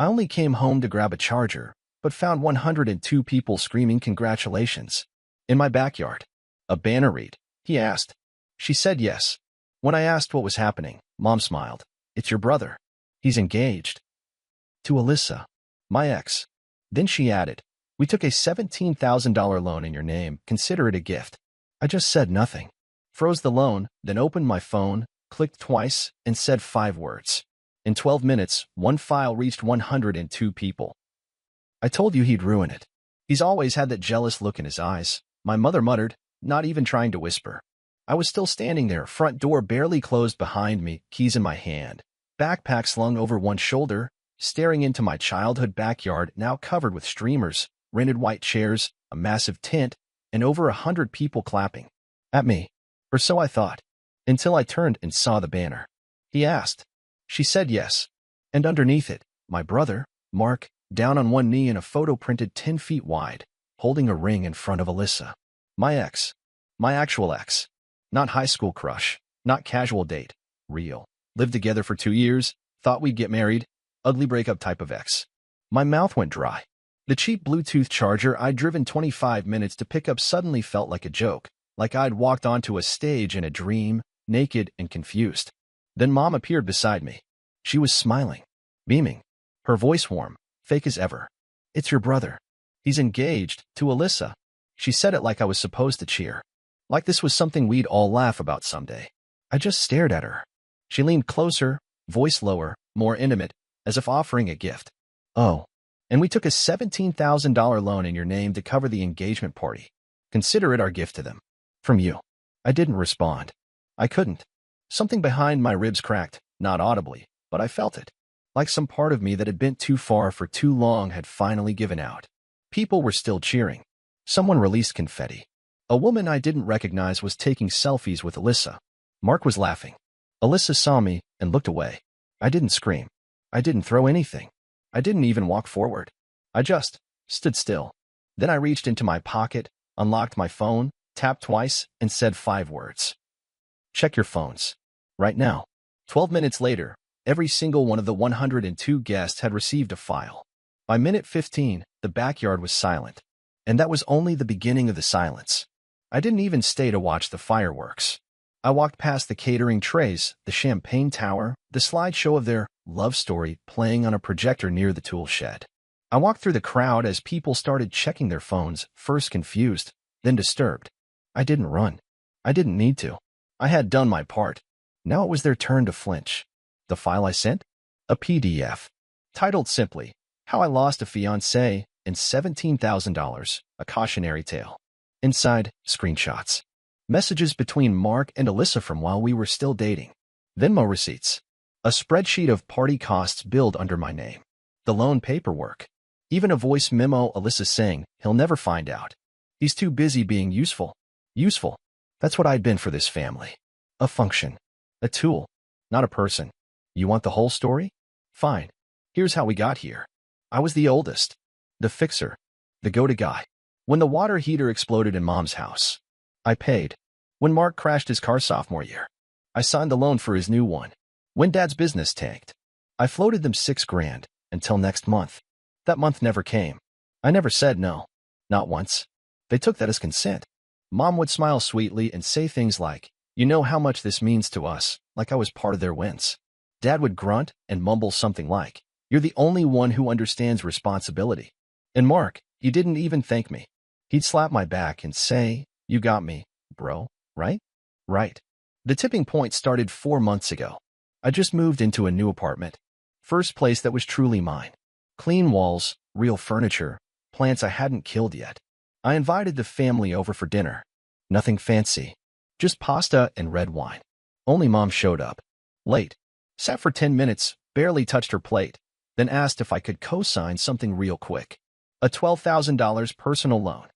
I only came home to grab a charger, but found 102 people screaming congratulations. In my backyard. A banner read. He asked. She said yes. When I asked what was happening, Mom smiled. It's your brother. He's engaged. To Alyssa. My ex. Then she added, we took a $17,000 loan in your name. Consider it a gift. I just said nothing. Froze the loan, then opened my phone, clicked twice, and said 5 words. In 12 minutes, one file reached 102 people. I told you he'd ruin it. He's always had that jealous look in his eyes, my mother muttered, not even trying to whisper. I was still standing there, front door barely closed behind me, keys in my hand, backpack slung over one shoulder, staring into my childhood backyard now covered with streamers, rented white chairs, a massive tent, and over 100 people clapping. At me. Or so I thought. Until I turned and saw the banner. He asked. She said yes. And underneath it, my brother, Mark, down on one knee in a photo printed 10 feet wide, holding a ring in front of Alyssa. My ex. My actual ex. Not high school crush. Not casual date. Real. Lived together for 2 years. Thought we'd get married. Ugly breakup type of ex. My mouth went dry. The cheap Bluetooth charger I'd driven 25 minutes to pick up suddenly felt like a joke, like I'd walked onto a stage in a dream, naked and confused. Then Mom appeared beside me. She was smiling, beaming, her voice warm, fake as ever. It's your brother. He's engaged to Alyssa. She said it like I was supposed to cheer, like this was something we'd all laugh about someday. I just stared at her. She leaned closer, voice lower, more intimate, as if offering a gift. Oh, and we took a $17,000 loan in your name to cover the engagement party. Consider it our gift to them. From you. I didn't respond. I couldn't. Something behind my ribs cracked, not audibly, but I felt it. Like some part of me that had been too far for too long had finally given out. People were still cheering. Someone released confetti. A woman I didn't recognize was taking selfies with Alyssa. Mark was laughing. Alyssa saw me and looked away. I didn't scream. I didn't throw anything. I didn't even walk forward. I just stood still. Then I reached into my pocket, unlocked my phone, tapped twice, and said 5 words. Check your phones. Right now. 12 minutes later, every single one of the 102 guests had received a file. By minute 15, the backyard was silent. And that was only the beginning of the silence. I didn't even stay to watch the fireworks. I walked past the catering trays, the champagne tower, the slideshow of their love story playing on a projector near the tool shed. I walked through the crowd as people started checking their phones, first confused, then disturbed. I didn't run. I didn't need to. I had done my part. Now it was their turn to flinch. The file I sent? A PDF. Titled simply, How I Lost a Fiancé and $17,000, a cautionary tale. Inside, screenshots. Messages between Mark and Alyssa from while we were still dating. Venmo receipts. A spreadsheet of party costs billed under my name. The loan paperwork. Even a voice memo Alyssa saying he'll never find out. He's too busy being useful. Useful. That's what I'd been for this family. A function. A tool. Not a person. You want the whole story? Fine. Here's how we got here. I was the oldest. The fixer. The go-to guy. When the water heater exploded in Mom's house, I paid. When Mark crashed his car sophomore year, I signed the loan for his new one. When Dad's business tanked, I floated them $6,000 until next month. That month never came. I never said no. Not once. They took that as consent. Mom would smile sweetly and say things like, you know how much this means to us, like I was part of their wins. Dad would grunt and mumble something like, you're the only one who understands responsibility. And Mark, he didn't even thank me. He'd slap my back and say, you got me, bro, right? Right. The tipping point started 4 months ago. I just moved into a new apartment. First place that was truly mine. Clean walls, real furniture, plants I hadn't killed yet. I invited the family over for dinner. Nothing fancy. Just pasta and red wine. Only Mom showed up. Late. Sat for 10 minutes, barely touched her plate, then asked if I could co-sign something real quick. A $12,000 personal loan.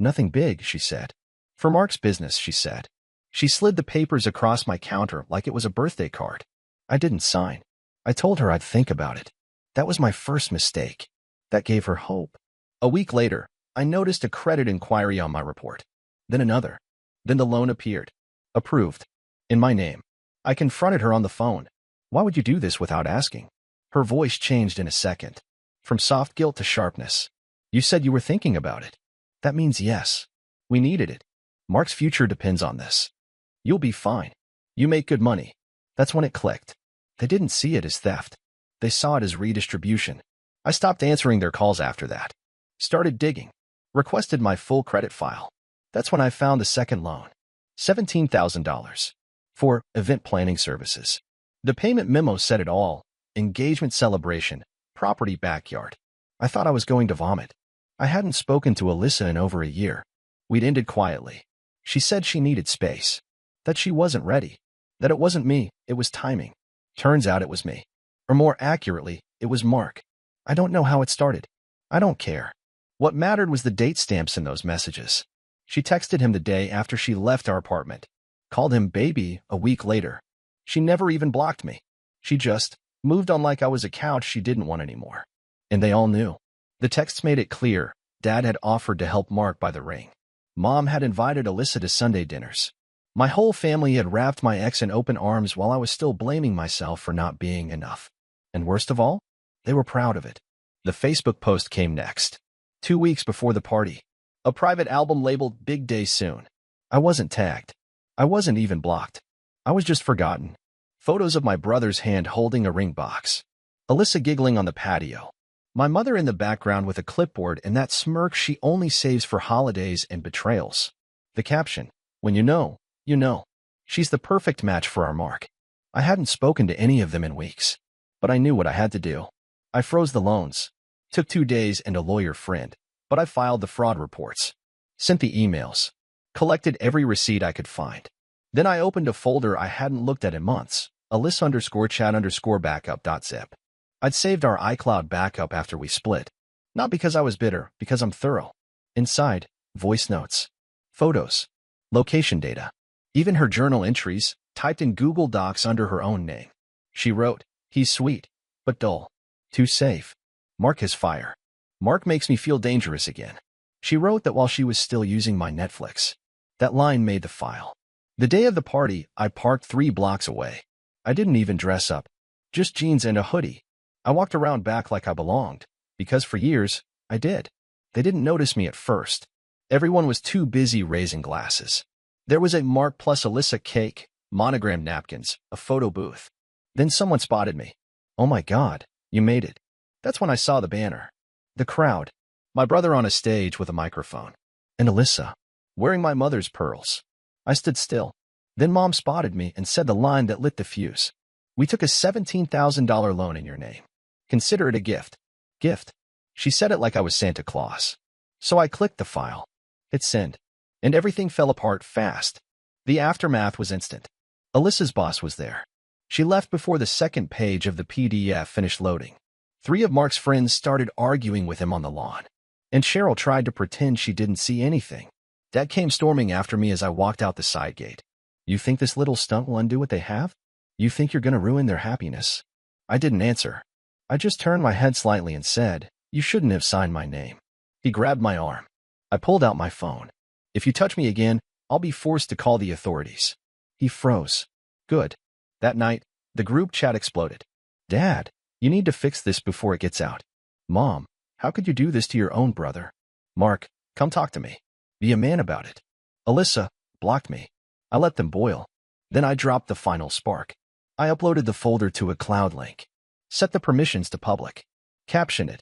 Nothing big, she said. For Mark's business, she said. She slid the papers across my counter like it was a birthday card. I didn't sign. I told her I'd think about it. That was my first mistake. That gave her hope. A week later, I noticed a credit inquiry on my report. Then another. Then the loan appeared. Approved. In my name. I confronted her on the phone. Why would you do this without asking? Her voice changed in a second. From soft guilt to sharpness. You said you were thinking about it. That means yes. We needed it. Mark's future depends on this. You'll be fine. You make good money. That's when it clicked. They didn't see it as theft. They saw it as redistribution. I stopped answering their calls after that. Started digging. Requested my full credit file. That's when I found the second loan. $17,000. For event planning services. The payment memo said it all. Engagement celebration. Property backyard. I thought I was going to vomit. I hadn't spoken to Alyssa in over a year. We'd ended quietly. She said she needed space. That she wasn't ready. That it wasn't me, it was timing. Turns out it was me. Or more accurately, it was Mark. I don't know how it started. I don't care. What mattered was the date stamps in those messages. She texted him the day after she left our apartment. Called him baby a week later. She never even blocked me. She just moved on like I was a couch she didn't want anymore. And they all knew. The texts made it clear. Dad had offered to help Mark buy the ring. Mom had invited Alyssa to Sunday dinners. My whole family had wrapped my ex in open arms while I was still blaming myself for not being enough. And worst of all, they were proud of it. The Facebook post came next. 2 weeks before the party. A private album labeled Big Day Soon. I wasn't tagged. I wasn't even blocked. I was just forgotten. Photos of my brother's hand holding a ring box. Alyssa giggling on the patio. My mother in the background with a clipboard and that smirk she only saves for holidays and betrayals. The caption, when you know, you know. She's the perfect match for our Mark. I hadn't spoken to any of them in weeks, but I knew what I had to do. I froze the loans. Took 2 days and a lawyer friend, but I filed the fraud reports. Sent the emails. Collected every receipt I could find. Then I opened a folder I hadn't looked at in months, Alyssa_chat_backup.zip. I'd saved our iCloud backup after we split. Not because I was bitter, because I'm thorough. Inside, voice notes, photos, location data, even her journal entries, typed in Google Docs under her own name. She wrote, he's sweet, but dull. Too safe. Mark has fire. Mark makes me feel dangerous again. She wrote that while she was still using my Netflix. That line made the file. The day of the party, I parked 3 blocks away. I didn't even dress up. Just jeans and a hoodie. I walked around back like I belonged, because for years, I did. They didn't notice me at first. Everyone was too busy raising glasses. There was a Mark plus Alyssa cake, monogrammed napkins, a photo booth. Then someone spotted me. Oh my God, you made it. That's when I saw the banner. The crowd. My brother on a stage with a microphone. And Alyssa, wearing my mother's pearls. I stood still. Then Mom spotted me and said the line that lit the fuse. We took a $17,000 loan in your name. Consider it a gift. Gift. She said it like I was Santa Claus. So I clicked the file. Hit send. And everything fell apart fast. The aftermath was instant. Alyssa's boss was there. She left before the second page of the PDF finished loading. 3 of Mark's friends started arguing with him on the lawn. And Cheryl tried to pretend she didn't see anything. Dad came storming after me as I walked out the side gate. You think this little stunt will undo what they have? You think you're going to ruin their happiness? I didn't answer. I just turned my head slightly and said, you shouldn't have signed my name. He grabbed my arm. I pulled out my phone. If you touch me again, I'll be forced to call the authorities. He froze. Good. That night, the group chat exploded. Dad, you need to fix this before it gets out. Mom, how could you do this to your own brother? Mark, come talk to me. Be a man about it. Alyssa blocked me. I let them boil. Then I dropped the final spark. I uploaded the folder to a cloud link. Set the permissions to public. Caption it.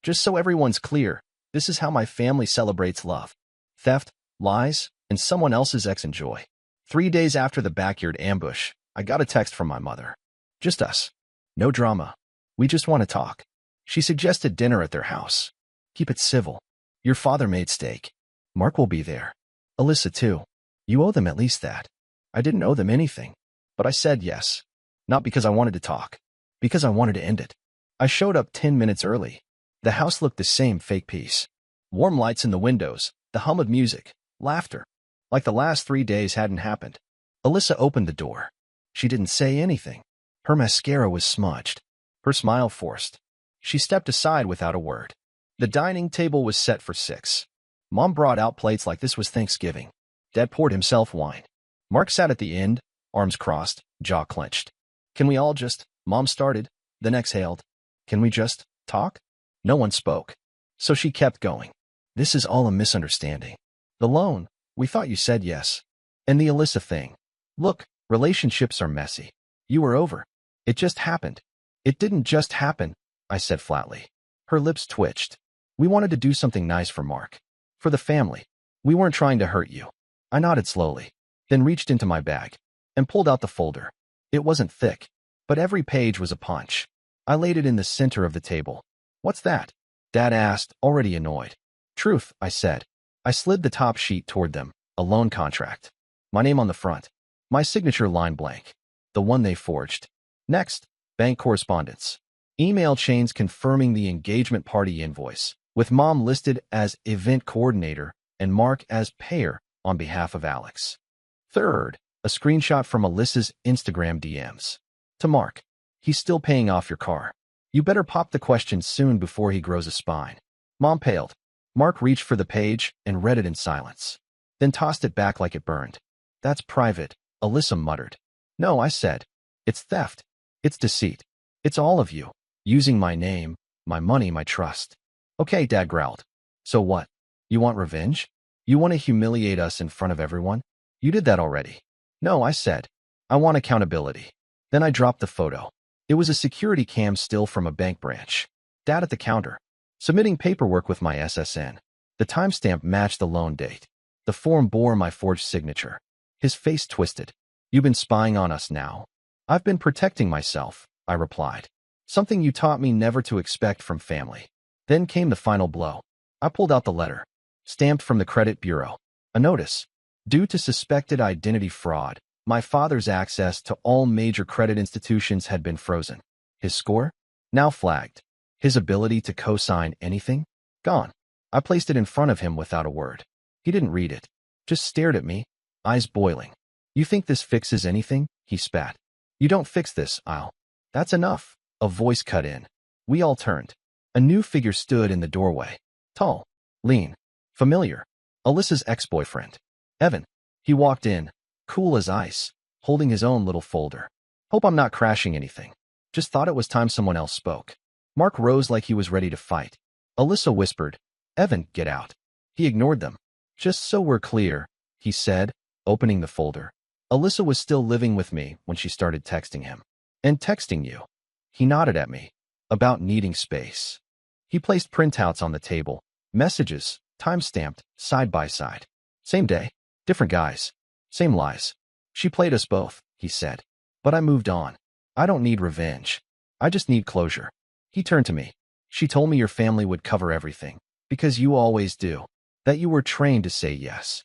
Just so everyone's clear, this is how my family celebrates love. Theft, lies, and someone else's ex-enjoy. 3 days after the backyard ambush, I got a text from my mother. Just us. No drama. We just want to talk. She suggested dinner at their house. Keep it civil. Your father made steak. Mark will be there. Alyssa too. You owe them at least that. I didn't owe them anything. But I said yes. Not because I wanted to talk. Because I wanted to end it. I showed up 10 minutes early. The house looked the same fake piece. Warm lights in the windows, the hum of music, laughter. Like the last 3 days hadn't happened. Alyssa opened the door. She didn't say anything. Her mascara was smudged. Her smile forced. She stepped aside without a word. The dining table was set for 6. Mom brought out plates like this was Thanksgiving. Dad poured himself wine. Mark sat at the end, arms crossed, jaw clenched. Can we all just, Mom started, then exhaled. Can we just talk? No one spoke. So she kept going. This is all a misunderstanding. The loan, we thought you said yes. And the Alyssa thing. Look, relationships are messy. You were over. It just happened. It didn't just happen, I said flatly. Her lips twitched. We wanted to do something nice for Mark. For the family. We weren't trying to hurt you. I nodded slowly, then reached into my bag and pulled out the folder. It wasn't thick, but every page was a punch. I laid it in the center of the table. What's that? Dad asked, already annoyed. Truth, I said. I slid the top sheet toward them, a loan contract. My name on the front. My signature line blank. The one they forged. Next, bank correspondence. Email chains confirming the engagement party invoice, with Mom listed as event coordinator and Mark as payer on behalf of Alex. Third, a screenshot from Alyssa's Instagram DMs. To Mark. He's still paying off your car. You better pop the question soon before he grows a spine. Mom paled. Mark reached for the page and read it in silence, then tossed it back like it burned. That's private, Alyssa muttered. No, I said. It's theft. It's deceit. It's all of you. Using my name, my money, my trust. Okay, Dad growled. So what? You want revenge? You want to humiliate us in front of everyone? You did that already. No, I said. I want accountability. Then I dropped the photo. It was a security cam still from a bank branch. Dad at the counter, submitting paperwork with my SSN. The timestamp matched the loan date. The form bore my forged signature. His face twisted. You've been spying on us now. I've been protecting myself, I replied. Something you taught me never to expect from family. Then came the final blow. I pulled out the letter, stamped from the credit bureau. A notice. Due to suspected identity fraud, my father's access to all major credit institutions had been frozen. His score? Now flagged. His ability to co-sign anything? Gone. I placed it in front of him without a word. He didn't read it. Just stared at me, eyes boiling. You think this fixes anything? He spat. You don't fix this, I'll. That's enough. A voice cut in. We all turned. A new figure stood in the doorway. Tall, lean, familiar. Alyssa's ex-boyfriend. Evan. He walked in, cool as ice, holding his own little folder. Hope I'm not crashing anything. Just thought it was time someone else spoke. Mark rose like he was ready to fight. Alyssa whispered, Evan, get out. He ignored them. Just so we're clear, he said, opening the folder. Alyssa was still living with me when she started texting him. And texting you. He nodded at me. About needing space. He placed printouts on the table. Messages, time-stamped, side by side. Same day, different guys. Same lies. She played us both, he said. But I moved on. I don't need revenge. I just need closure. He turned to me. She told me your family would cover everything. Because you always do. That you were trained to say yes.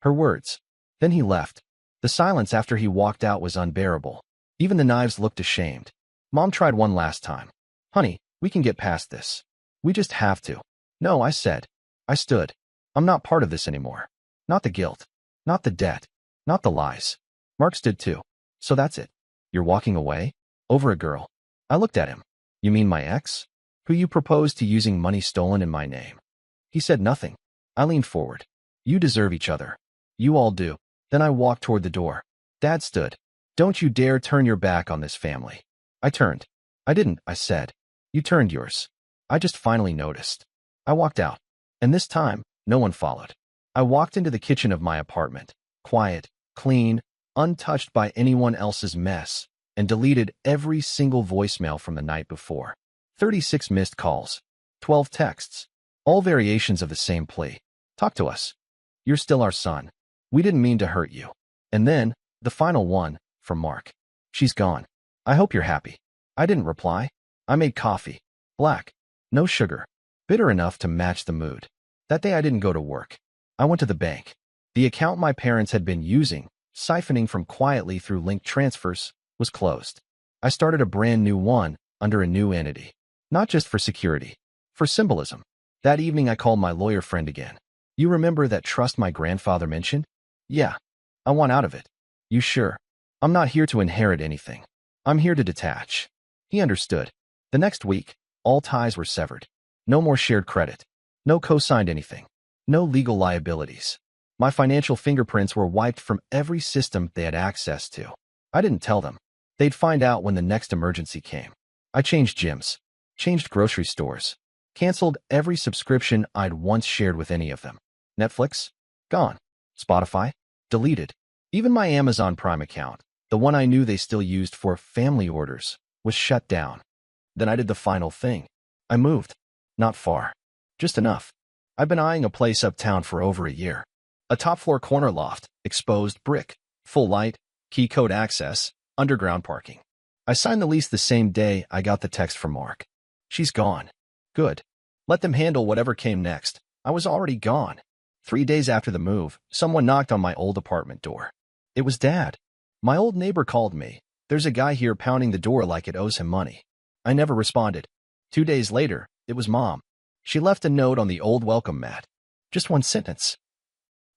Her words. Then he left. The silence after he walked out was unbearable. Even the knives looked ashamed. Mom tried one last time. Honey, we can get past this. We just have to. No, I said. I stood. I'm not part of this anymore. Not the guilt. Not the debt. Not the lies. Mark stood too. So that's it. You're walking away? Over a girl. I looked at him. You mean my ex? Who you proposed to using money stolen in my name? He said nothing. I leaned forward. You deserve each other. You all do. Then I walked toward the door. Dad stood. Don't you dare turn your back on this family. I turned. I didn't, I said. You turned yours. I just finally noticed. I walked out. And this time, no one followed. I walked into the kitchen of my apartment. Quiet, clean, untouched by anyone else's mess, and deleted every single voicemail from the night before. 36 missed calls. 12 texts. All variations of the same plea. Talk to us. You're still our son. We didn't mean to hurt you. And then, the final one, from Mark. She's gone. I hope you're happy. I didn't reply. I made coffee. Black. No sugar. Bitter enough to match the mood. That day I didn't go to work. I went to the bank. The account my parents had been using, siphoning from quietly through linked transfers, was closed. I started a brand new one under a new entity. Not just for security. For symbolism. That evening I called my lawyer friend again. You remember that trust my grandfather mentioned? Yeah. I want out of it. You sure? I'm not here to inherit anything. I'm here to detach. He understood. The next week, all ties were severed. No more shared credit. No co-signed anything. No legal liabilities. My financial fingerprints were wiped from every system they had access to. I didn't tell them. They'd find out when the next emergency came. I changed gyms. Changed grocery stores. Canceled every subscription I'd once shared with any of them. Netflix? Gone. Spotify? Deleted. Even my Amazon Prime account, the one I knew they still used for family orders, was shut down. Then I did the final thing. I moved. Not far. Just enough. I've been eyeing a place uptown for over a year. A top-floor corner loft, exposed brick, full light, key code access, underground parking. I signed the lease the same day I got the text from Mark. She's gone. Good. Let them handle whatever came next. I was already gone. 3 days after the move, someone knocked on my old apartment door. It was Dad. My old neighbor called me. There's a guy here pounding the door like it owes him money. I never responded. 2 days later, it was Mom. She left a note on the old welcome mat. Just one sentence.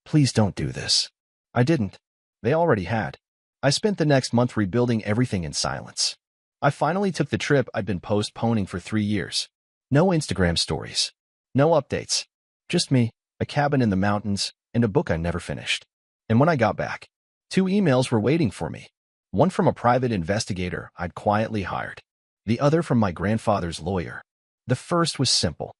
Please don't do this. I didn't. They already had. I spent the next month rebuilding everything in silence. I finally took the trip I'd been postponing for 3 years. No Instagram stories. No updates. Just me, a cabin in the mountains, and a book I never finished. And when I got back, 2 emails were waiting for me. One from a private investigator I'd quietly hired. The other from my grandfather's lawyer. The first was simple.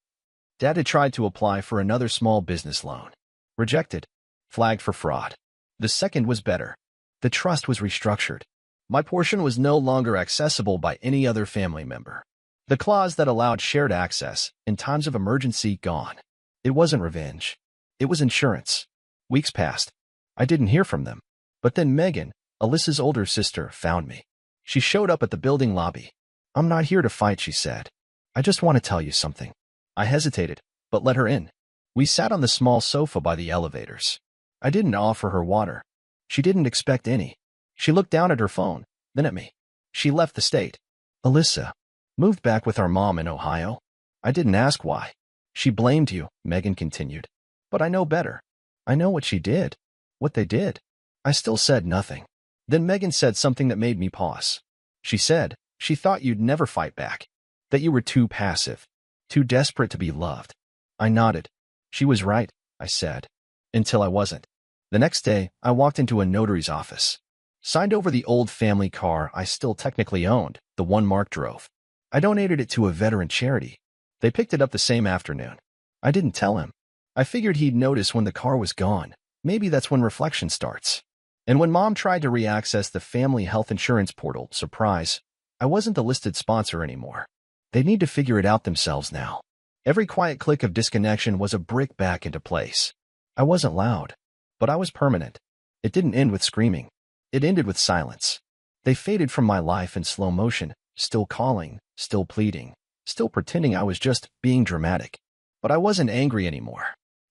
Dad had tried to apply for another small business loan. Rejected. Flagged for fraud. The second was better. The trust was restructured. My portion was no longer accessible by any other family member. The clause that allowed shared access in times of emergency gone. It wasn't revenge. It was insurance. Weeks passed. I didn't hear from them. But then Megan, Alyssa's older sister, found me. She showed up at the building lobby. I'm not here to fight, she said. I just want to tell you something. I hesitated, but let her in. We sat on the small sofa by the elevators. I didn't offer her water. She didn't expect any. She looked down at her phone, then at me. She left the state. Alyssa moved back with our mom in Ohio. I didn't ask why. She blamed you, Megan continued. But I know better. I know what she did. What they did. I still said nothing. Then Megan said something that made me pause. She said she thought you'd never fight back. That you were too passive. Too desperate to be loved. I nodded. She was right, I said. Until I wasn't. The next day, I walked into a notary's office. Signed over the old family car I still technically owned, the one Mark drove. I donated it to a veteran charity. They picked it up the same afternoon. I didn't tell him. I figured he'd notice when the car was gone. Maybe that's when reflection starts. And when Mom tried to re-access the family health insurance portal, surprise, I wasn't the listed sponsor anymore. They need to figure it out themselves now. Every quiet click of disconnection was a brick back into place. I wasn't loud, but I was permanent. It didn't end with screaming. It ended with silence. They faded from my life in slow motion, still calling, still pleading, still pretending I was just being dramatic. But I wasn't angry anymore.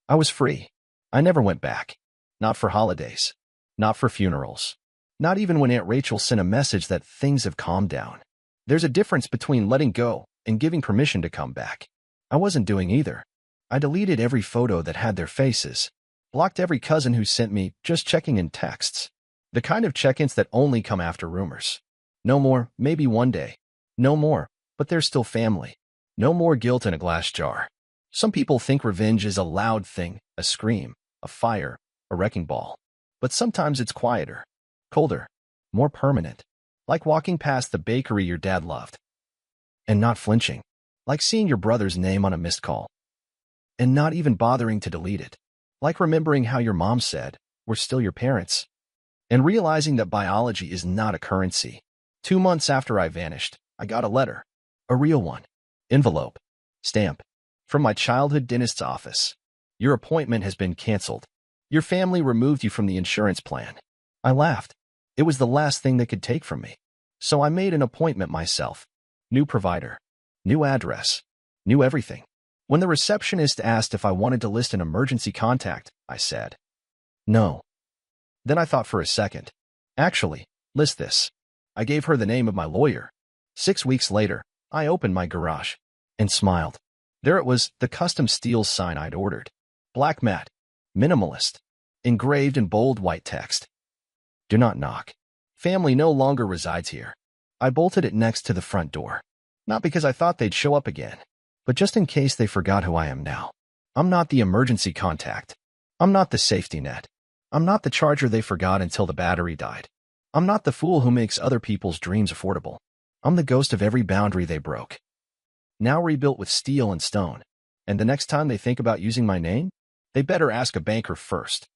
I was free. I never went back. Not for holidays. Not for funerals. Not even when Aunt Rachel sent a message that things have calmed down. There's a difference between letting go and giving permission to come back. I wasn't doing either. I deleted every photo that had their faces. Blocked every cousin who sent me just checking in texts. The kind of check-ins that only come after rumors. No more, maybe one day. No more, but they're still family. No more guilt in a glass jar. Some people think revenge is a loud thing, a scream, a fire, a wrecking ball. But sometimes it's quieter, colder, more permanent. Like walking past the bakery your dad loved. And not flinching. Like seeing your brother's name on a missed call. And not even bothering to delete it. Like remembering how your mom said, we're still your parents. And realizing that biology is not a currency. 2 months after I vanished, I got a letter. A real one. Envelope. Stamp. From my childhood dentist's office. Your appointment has been canceled. Your family removed you from the insurance plan. I laughed. It was the last thing they could take from me. So I made an appointment myself. New provider. New address. New everything. When the receptionist asked if I wanted to list an emergency contact, I said, no. Then I thought for a second. Actually, list this. I gave her the name of my lawyer. 6 weeks later, I opened my garage and smiled. There it was, the custom steel sign I'd ordered. Black matte. Minimalist. Engraved in bold white text. Do not knock. Family no longer resides here. I bolted it next to the front door. Not because I thought they'd show up again, but just in case they forgot who I am now. I'm not the emergency contact. I'm not the safety net. I'm not the charger they forgot until the battery died. I'm not the fool who makes other people's dreams affordable. I'm the ghost of every boundary they broke. now rebuilt with steel and stone. And the next time they think about using my name, they better ask a banker first.